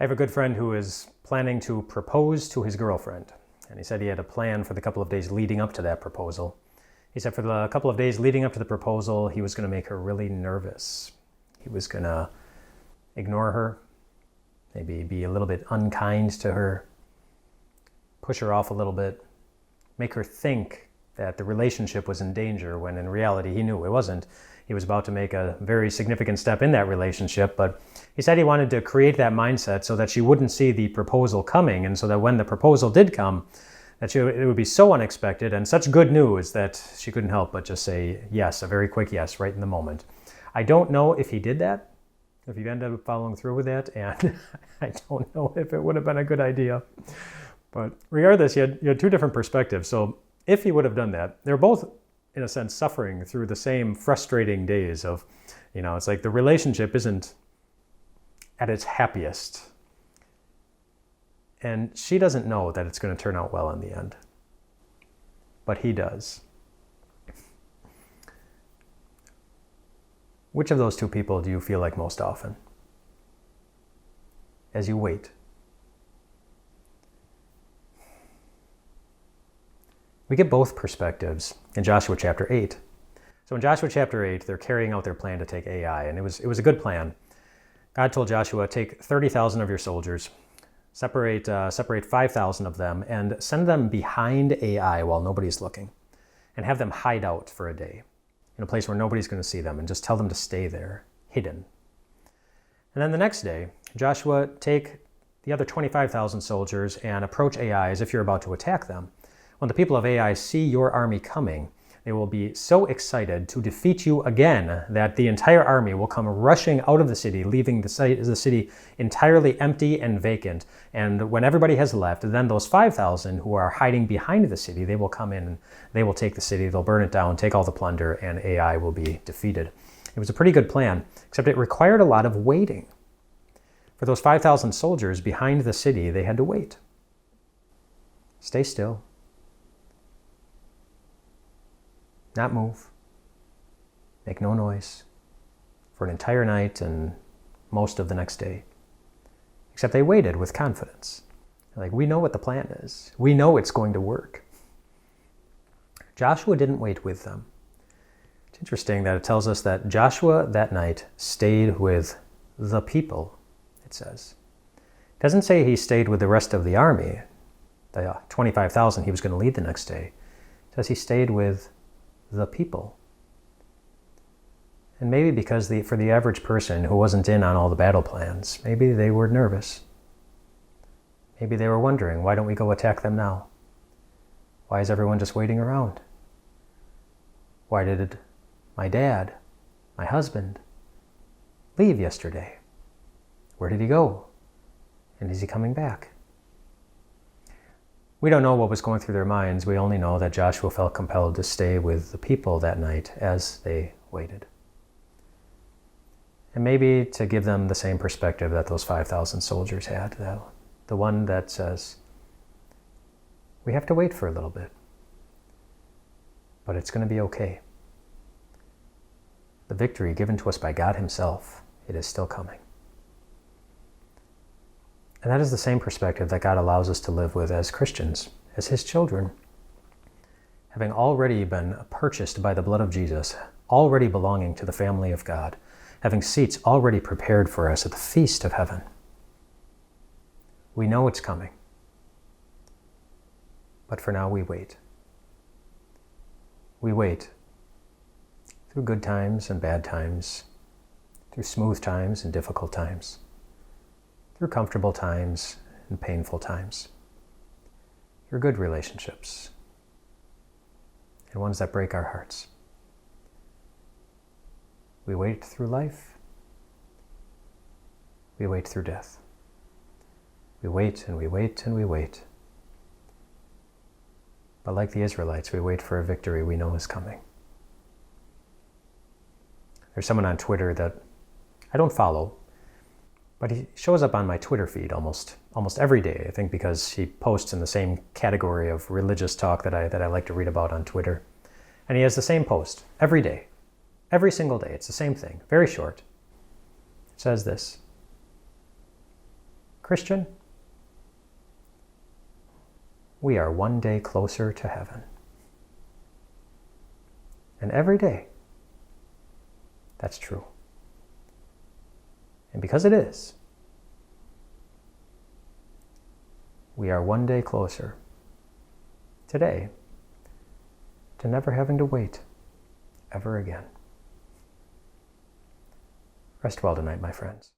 I have a good friend who is planning to propose to his girlfriend, and he said he had a plan for the couple of days leading up to that proposal. He said for the couple of days leading up to the proposal, he was going to make her really nervous. He was going to ignore her, maybe be a little bit unkind to her, push her off a little bit, make her think that the relationship was in danger when in reality he knew it wasn't. He was about to make a very significant step in that relationship, but he said he wanted to create that mindset so that she wouldn't see the proposal coming, and so that when the proposal did come, that it would be so unexpected and such good news that she couldn't help but just say yes, a very quick yes, right in the moment. I don't know if he did that, if he ended up following through with that, and I don't know if it would have been a good idea. But regardless, you had two different perspectives. So if he would have done that, they're both, in a sense, suffering through the same frustrating days of, it's like the relationship isn't at its happiest. And she doesn't know that it's going to turn out well in the end. But he does. Which of those two people do you feel like most often as you wait? We get both perspectives in Joshua chapter 8. So in Joshua chapter 8, they're carrying out their plan to take Ai, and it was a good plan. God told Joshua, take 30,000 of your soldiers, separate 5,000 of them, and send them behind Ai while nobody's looking, and have them hide out for a day in a place where nobody's going to see them, and just tell them to stay there, hidden. And then the next day, Joshua, take the other 25,000 soldiers and approach Ai as if you're about to attack them. When the people of Ai see your army coming, they will be so excited to defeat you again that the entire army will come rushing out of the city, leaving the city entirely empty and vacant. And when everybody has left, then those 5,000 who are hiding behind the city, they will come in, and they will take the city, they'll burn it down, take all the plunder, and Ai will be defeated. It was a pretty good plan, except it required a lot of waiting. For those 5,000 soldiers behind the city, they had to wait. Stay still. Not move, make no noise for an entire night and most of the next day. Except they waited with confidence. Like, we know what the plan is. We know it's going to work. Joshua didn't wait with them. It's interesting that it tells us that Joshua that night stayed with the people, it says. It doesn't say he stayed with the rest of the army, the 25,000 he was going to lead the next day. It says he stayed with the people. And maybe because for the average person who wasn't in on all the battle plans, maybe they were nervous. Maybe they were wondering, why don't we go attack them now? Why is everyone just waiting around? Why did my dad, my husband, leave yesterday? Where did he go? And is he coming back? We don't know what was going through their minds. We only know that Joshua felt compelled to stay with the people that night as they waited. And maybe to give them the same perspective that those 5,000 soldiers had, the one that says, we have to wait for a little bit, but it's going to be okay. The victory given to us by God Himself, it is still coming. And that is the same perspective that God allows us to live with as Christians, as His children. Having already been purchased by the blood of Jesus, already belonging to the family of God, having seats already prepared for us at the feast of heaven. We know it's coming. But for now, we wait. We wait through good times and bad times, through smooth times and difficult times, through comfortable times and painful times, through good relationships and ones that break our hearts. We wait through life. We wait through death. We wait and we wait and we wait. But like the Israelites, we wait for a victory we know is coming. There's someone on Twitter that I don't follow, but he shows up on my Twitter feed almost every day, I think because he posts in the same category of religious talk that I like to read about on Twitter. And he has the same post every day, every single day. It's the same thing, very short. It says this: Christian, we are one day closer to heaven. And every day, that's true. And because it is, we are one day closer today to never having to wait ever again. Rest well tonight, my friends.